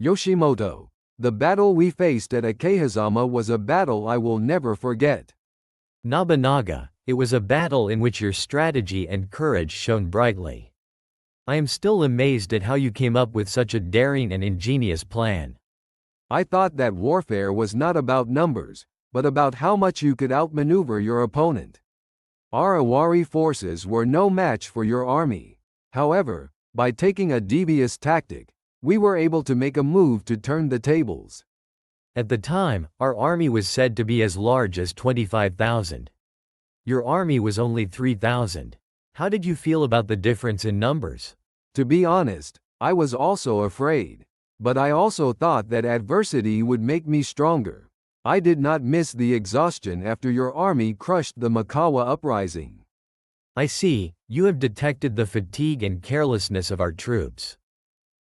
Yoshimoto, the battle we faced at Okehazama was a battle I will never forget. Nobunaga, it was a battle in which your strategy and courage shone brightly. I am still amazed at how you came up with such a daring and ingenious plan. I thought that warfare was not about numbers, but about how much you could outmaneuver your opponent. Our Awari forces were no match for your army. However, by taking a devious tactic, we were able to make a move to turn the tables. At the time, our army was said to be as large as 25,000. Your army was only 3,000. How did you feel about the difference in numbers? To be honest, I was also afraid. But I also thought that adversity would make me stronger. I did not miss the exhaustion after your army crushed the Mikawa uprising. I see, you have detected the fatigue and carelessness of our troops.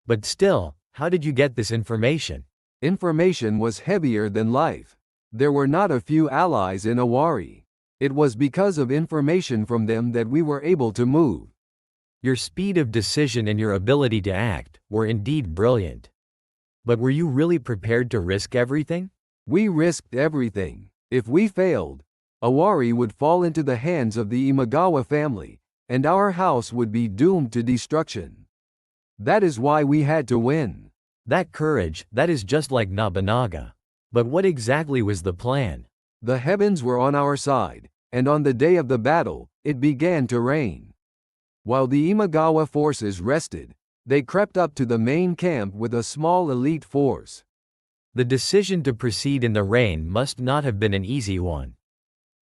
But still, how did you get this information? Information was heavier than life. There were not a few allies in Awari. It was because of information from them that we were able to move. Your speed of decision and your ability to act were indeed brilliant. But were you really prepared to risk everything? We risked everything. If we failed, Awari would fall into the hands of the Imagawa family, and our house would be doomed to destruction. That is why we had to win. That courage, that is just like Nobunaga. But what exactly was the plan? The heavens were on our side, and on the day of the battle, it began to rain. While the Imagawa forces rested, they crept up to the main camp with a small elite force. The decision to proceed in the rain must not have been an easy one.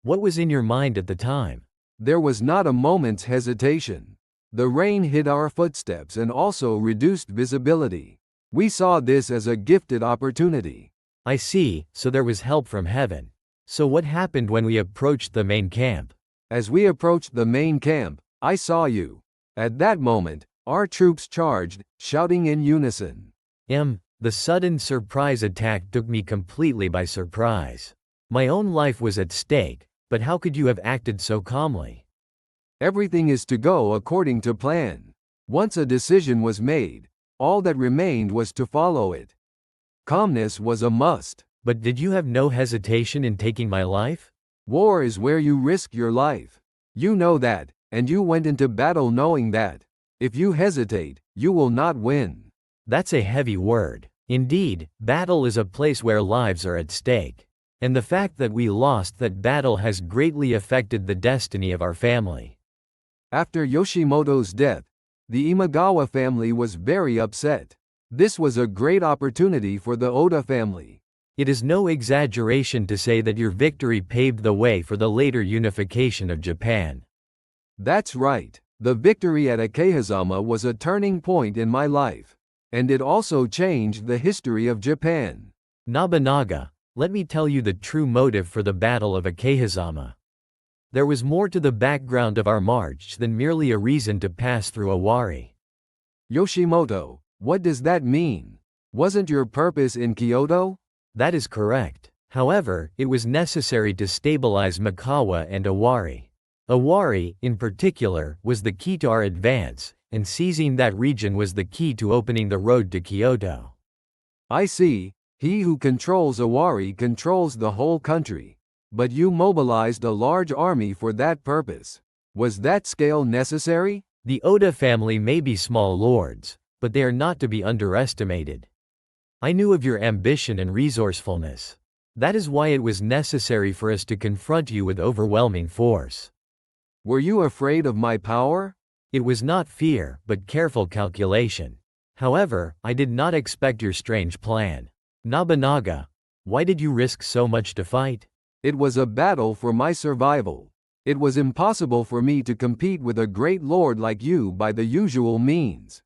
What was in your mind at the time? There was not a moment's hesitation. The rain hid our footsteps and also reduced visibility. We saw this as a gifted opportunity. I see, so there was help from heaven. So what happened when we approached the main camp? As we approached the main camp, I saw you. At that moment, our troops charged, shouting in unison. The sudden surprise attack took me completely by surprise. My own life was at stake, but how could you have acted so calmly? Everything is to go according to plan. Once a decision was made, all that remained was to follow it. Calmness was a must. But did you have no hesitation in taking my life? War is where you risk your life. You know that, and you went into battle knowing that. If you hesitate, you will not win. That's a heavy word. Indeed, battle is a place where lives are at stake. And the fact that we lost that battle has greatly affected the destiny of our family. After Yoshimoto's death, the Imagawa family was very upset. This was a great opportunity for the Oda family. It is no exaggeration to say that your victory paved the way for the later unification of Japan. That's right. The victory at Okehazama was a turning point in my life. And it also changed the history of Japan. Nobunaga, let me tell you the true motive for the Battle of Okehazama. There was more to the background of our march than merely a reason to pass through Awari. Yoshimoto, what does that mean? Wasn't your purpose in Kyoto? That is correct. However, it was necessary to stabilize Mikawa and Awari. Awari, in particular, was the key to our advance, and seizing that region was the key to opening the road to Kyoto. I see. He who controls Awari controls the whole country. But you mobilized a large army for that purpose. Was that scale necessary? The Oda family may be small lords, but they are not to be underestimated. I knew of your ambition and resourcefulness. That is why it was necessary for us to confront you with overwhelming force. Were you afraid of my power? It was not fear, but careful calculation. However, I did not expect your strange plan. Nobunaga, why did you risk so much to fight? It was a battle for my survival. It was impossible for me to compete with a great lord like you by the usual means.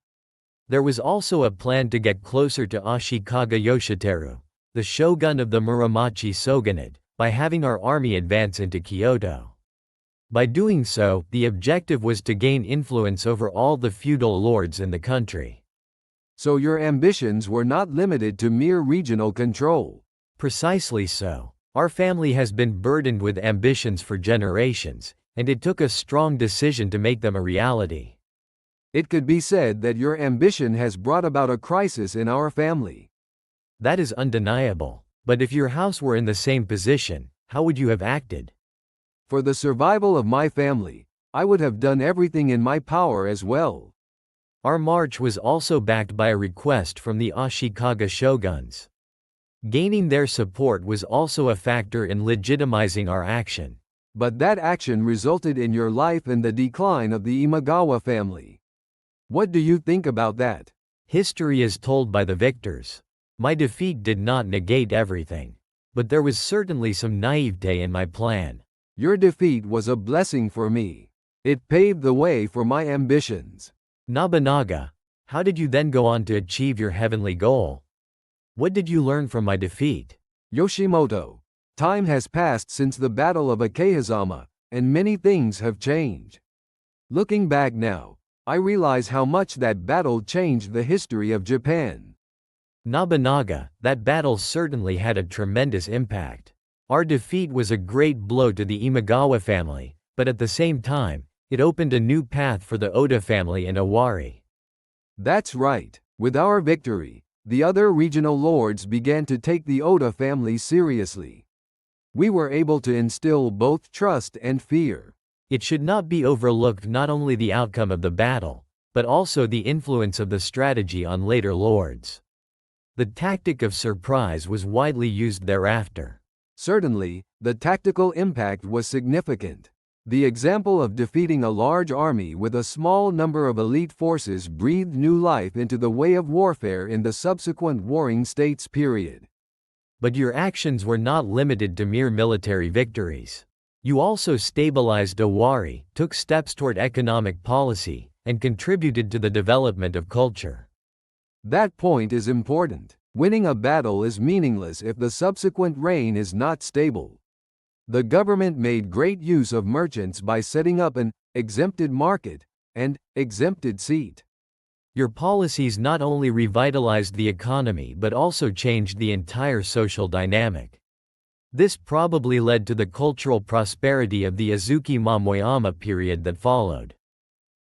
There was also a plan to get closer to Ashikaga Yoshiteru, the shogun of the Muromachi shogunate, by having our army advance into Kyoto. By doing so, the objective was to gain influence over all the feudal lords in the country. So your ambitions were not limited to mere regional control. Precisely so. Our family has been burdened with ambitions for generations, and it took a strong decision to make them a reality. It could be said that your ambition has brought about a crisis in our family. That is undeniable. But if your house were in the same position, how would you have acted? For the survival of my family, I would have done everything in my power as well. Our march was also backed by a request from the Ashikaga shoguns. Gaining their support was also a factor in legitimizing our action. But that action resulted in your life and the decline of the Imagawa family. What do you think about that? History is told by the victors. My defeat did not negate everything. But there was certainly some naivete in my plan. Your defeat was a blessing for me. It paved the way for my ambitions. Nobunaga, how did you then go on to achieve your heavenly goal? What did you learn from my defeat? Yoshimoto, time has passed since the Battle of Okehazama, and many things have changed. Looking back now, I realize how much that battle changed the history of Japan. Nobunaga, that battle certainly had a tremendous impact. Our defeat was a great blow to the Imagawa family, but at the same time, it opened a new path for the Oda family and Owari. That's right. With our victory, the other regional lords began to take the Oda family seriously. We were able to instill both trust and fear. It should not be overlooked not only the outcome of the battle, but also the influence of the strategy on later lords. The tactic of surprise was widely used thereafter. Certainly, the tactical impact was significant. The example of defeating a large army with a small number of elite forces breathed new life into the way of warfare in the subsequent warring states period. But your actions were not limited to mere military victories. You also stabilized Owari, took steps toward economic policy, and contributed to the development of culture. That point is important. Winning a battle is meaningless if the subsequent reign is not stable. The government made great use of merchants by setting up an exempted market and exempted seat. Your policies not only revitalized the economy but also changed the entire social dynamic. This probably led to the cultural prosperity of the Azuki Momoyama period that followed.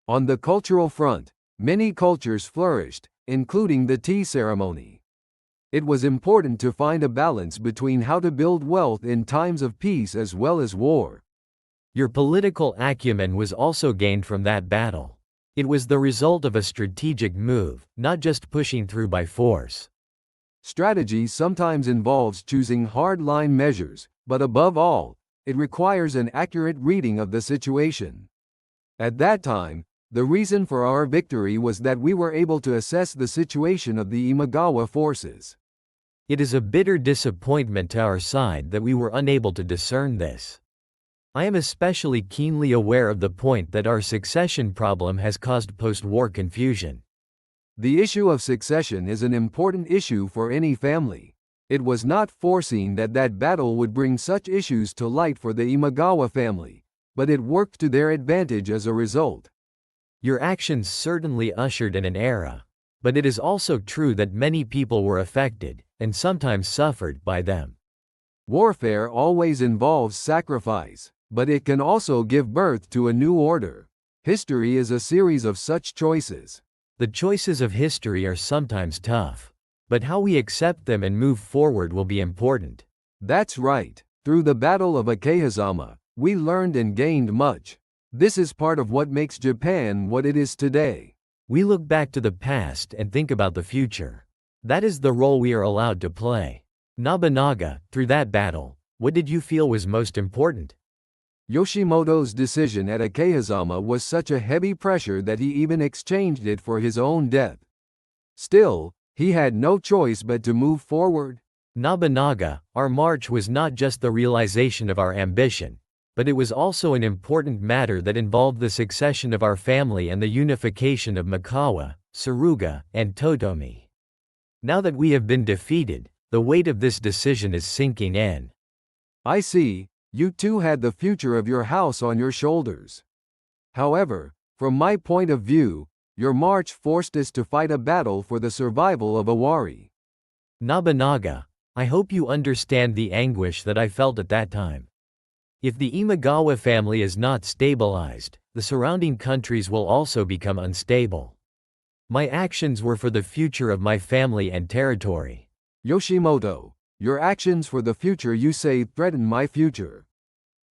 On the cultural front, many cultures flourished, including the tea ceremony. It was important to find a balance between how to build wealth in times of peace as well as war. Your political acumen was also gained from that battle. It was the result of a strategic move, not just pushing through by force. Strategy sometimes involves choosing hard-line measures, but above all, it requires an accurate reading of the situation. At that time, the reason for our victory was that we were able to assess the situation of the Imagawa forces. It is a bitter disappointment to our side that we were unable to discern this. I am especially keenly aware of the point that our succession problem has caused post-war confusion. The issue of succession is an important issue for any family. It was not foreseen that that battle would bring such issues to light for the Imagawa family, but it worked to their advantage as a result. Your actions certainly ushered in an era, but it is also true that many people were affected, and sometimes suffered, by them. Warfare always involves sacrifice, but it can also give birth to a new order. History is a series of such choices. The choices of history are sometimes tough, but how we accept them and move forward will be important. That's right. Through the Battle of Okehazama, we learned and gained much. This is part of what makes Japan what it is today. We look back to the past and think about the future. That is the role we are allowed to play. Nobunaga, through that battle, what did you feel was most important? Yoshimoto's decision at Okehazama was such a heavy pressure that he even exchanged it for his own death. Still, he had no choice but to move forward. Nobunaga, our march was not just the realization of our ambition, but it was also an important matter that involved the succession of our family and the unification of Mikawa, Suruga, and Totomi. Now that we have been defeated, the weight of this decision is sinking in. I see, you too had the future of your house on your shoulders. However, from my point of view, your march forced us to fight a battle for the survival of Owari. Nobunaga, I hope you understand the anguish that I felt at that time. If the Imagawa family is not stabilized, the surrounding countries will also become unstable. My actions were for the future of my family and territory. Yoshimoto, your actions for the future you say threaten my future.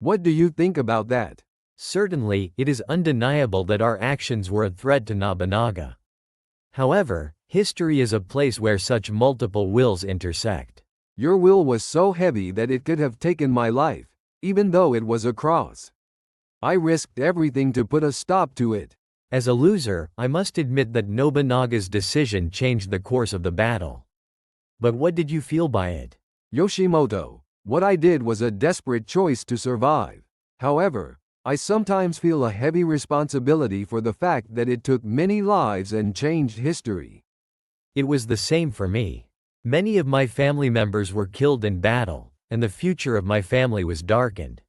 What do you think about that? Certainly, it is undeniable that our actions were a threat to Nobunaga. However, history is a place where such multiple wills intersect. Your will was so heavy that it could have taken my life, even though it was a cross. I risked everything to put a stop to it. As a loser, I must admit that Nobunaga's decision changed the course of the battle. But what did you feel by it? Yoshimoto, what I did was a desperate choice to survive. However, I sometimes feel a heavy responsibility for the fact that it took many lives and changed history. It was the same for me. Many of my family members were killed in battle, and the future of my family was darkened.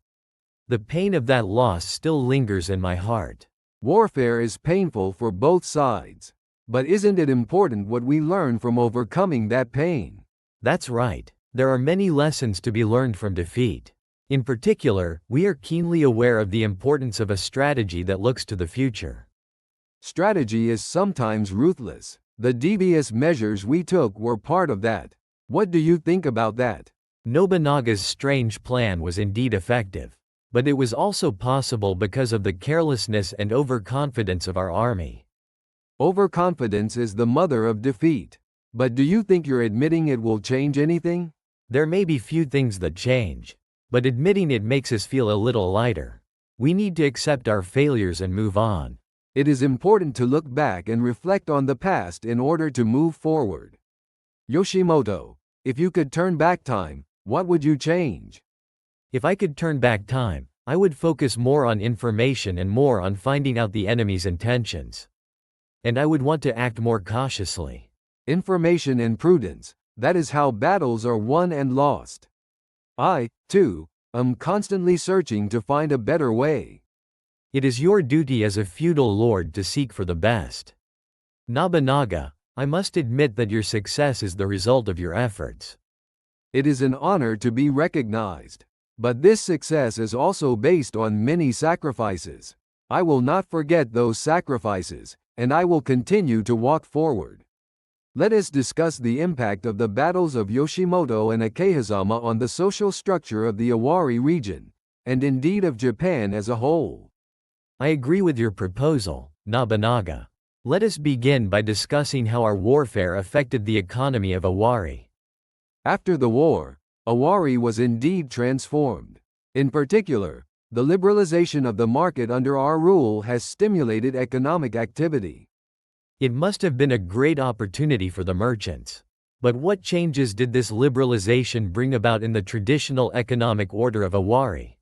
The pain of that loss still lingers in my heart. Warfare is painful for both sides. But isn't it important what we learn from overcoming that pain? That's right. There are many lessons to be learned from defeat. In particular, we are keenly aware of the importance of a strategy that looks to the future. Strategy is sometimes ruthless. The devious measures we took were part of that. What do you think about that? Nobunaga's strange plan was indeed effective. But it was also possible because of the carelessness and overconfidence of our army. Overconfidence is the mother of defeat. But do you think you're admitting it will change anything? There may be few things that change. But admitting it makes us feel a little lighter. We need to accept our failures and move on. It is important to look back and reflect on the past in order to move forward. Yoshimoto, if you could turn back time, what would you change? If I could turn back time, I would focus more on information and more on finding out the enemy's intentions. And I would want to act more cautiously. Information and prudence, that is how battles are won and lost. I, too, am constantly searching to find a better way. It is your duty as a feudal lord to seek for the best. Nobunaga, I must admit that your success is the result of your efforts. It is an honor to be recognized. But this success is also based on many sacrifices. I will not forget those sacrifices, and I will continue to walk forward. Let us discuss the impact of the battles of Yoshimoto and Okehazama on the social structure of the Owari region, and indeed of Japan as a whole. I agree with your proposal, Nobunaga. Let us begin by discussing how our warfare affected the economy of Owari. After the war, Owari was indeed transformed. In particular, the liberalization of the market under our rule has stimulated economic activity. It must have been a great opportunity for the merchants. But what changes did this liberalization bring about in the traditional economic order of Owari?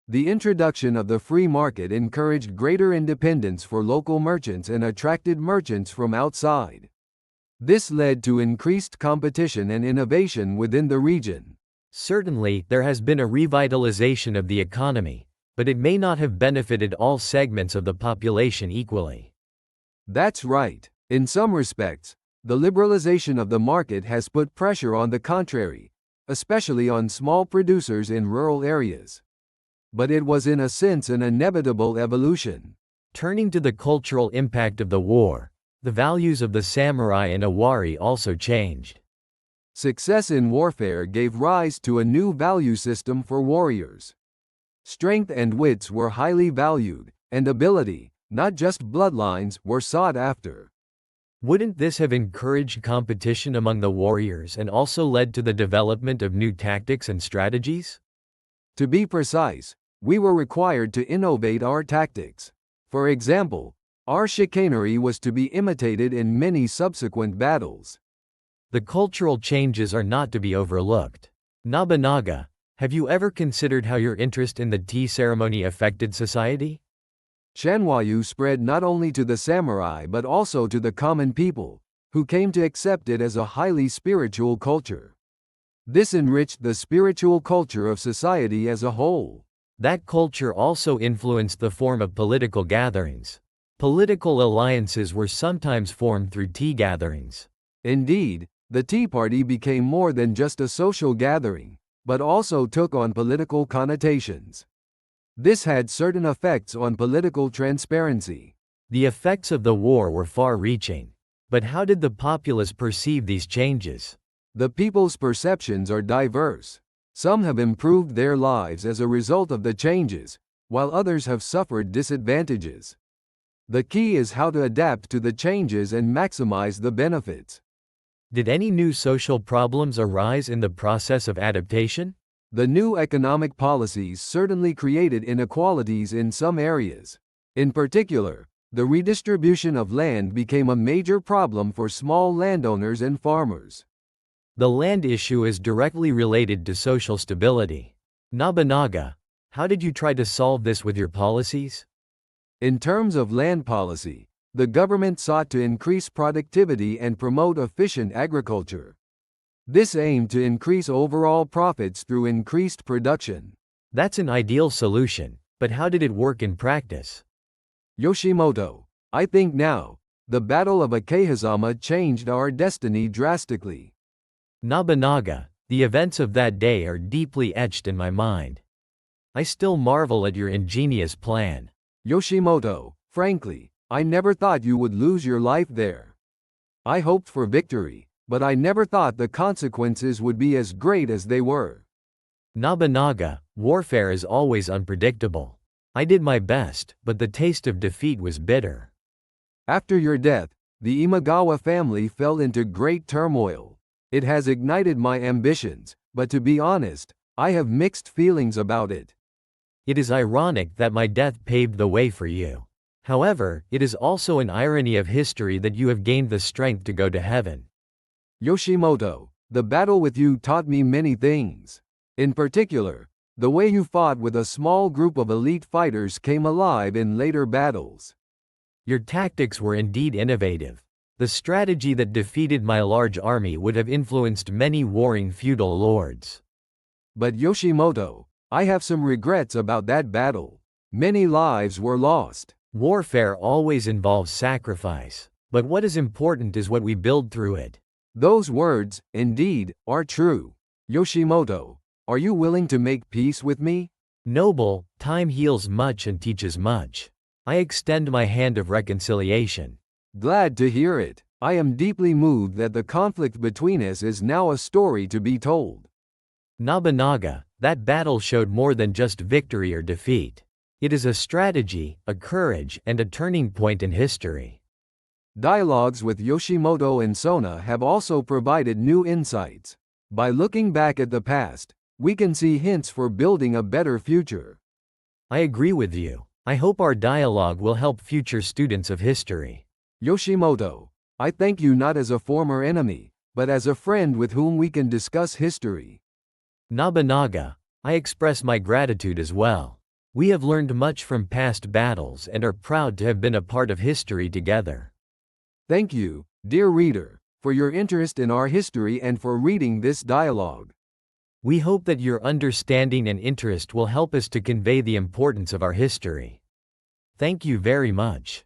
The introduction of the free market encouraged greater independence for local merchants and attracted merchants from outside. This led to increased competition and innovation within the region. Certainly, there has been a revitalization of the economy, but it may not have benefited all segments of the population equally. That's right. In some respects, the liberalization of the market has put pressure on the contrary, especially on small producers in rural areas. But it was in a sense an inevitable evolution. Turning to the cultural impact of the war, the values of the samurai in Owari also changed. Success in warfare gave rise to a new value system for warriors. Strength and wits were highly valued, and ability, not just bloodlines, were sought after. Wouldn't this have encouraged competition among the warriors and also led to the development of new tactics and strategies? To be precise, we were required to innovate our tactics. For example, our chicanery was to be imitated in many subsequent battles. The cultural changes are not to be overlooked. Nobunaga, have you ever considered how your interest in the tea ceremony affected society? Shanwayu spread not only to the samurai but also to the common people, who came to accept it as a highly spiritual culture. This enriched the spiritual culture of society as a whole. That culture also influenced the form of political gatherings. Political alliances were sometimes formed through tea gatherings. Indeed, the Tea Party became more than just a social gathering, but also took on political connotations. This had certain effects on political transparency. The effects of the war were far-reaching. But how did the populace perceive these changes? The people's perceptions are diverse. Some have improved their lives as a result of the changes, while others have suffered disadvantages. The key is how to adapt to the changes and maximize the benefits. Did any new social problems arise in the process of adaptation? The new economic policies certainly created inequalities in some areas. In particular, the redistribution of land became a major problem for small landowners and farmers. The land issue is directly related to social stability. Nobunaga, how did you try to solve this with your policies? In terms of land policy, the government sought to increase productivity and promote efficient agriculture. This aimed to increase overall profits through increased production. That's an ideal solution, but how did it work in practice? Yoshimoto, I think now, the Battle of Okehazama changed our destiny drastically. Nobunaga, the events of that day are deeply etched in my mind. I still marvel at your ingenious plan. Yoshimoto, frankly, I never thought you would lose your life there. I hoped for victory, but I never thought the consequences would be as great as they were. Nobunaga, warfare is always unpredictable. I did my best, but the taste of defeat was bitter. After your death, the Imagawa family fell into great turmoil. It has ignited my ambitions, but to be honest, I have mixed feelings about it. It is ironic that my death paved the way for you. However, it is also an irony of history that you have gained the strength to go to heaven. Yoshimoto, the battle with you taught me many things. In particular, the way you fought with a small group of elite fighters came alive in later battles. Your tactics were indeed innovative. The strategy that defeated my large army would have influenced many warring feudal lords. But Yoshimoto, I have some regrets about that battle. Many lives were lost. Warfare always involves sacrifice, but what is important is what we build through it. Those words, indeed, are true. Yoshimoto, are you willing to make peace with me? Noble, time heals much and teaches much. I extend my hand of reconciliation. Glad to hear it. I am deeply moved that the conflict between us is now a story to be told. Nobunaga, that battle showed more than just victory or defeat. It is a strategy, a courage, and a turning point in history. Dialogues with Yoshimoto and Sona have also provided new insights. By looking back at the past, we can see hints for building a better future. I agree with you. I hope our dialogue will help future students of history. Yoshimoto, I thank you not as a former enemy, but as a friend with whom we can discuss history. Nobunaga, I express my gratitude as well. We have learned much from past battles and are proud to have been a part of history together. Thank you, dear reader, for your interest in our history and for reading this dialogue. We hope that your understanding and interest will help us to convey the importance of our history. Thank you very much.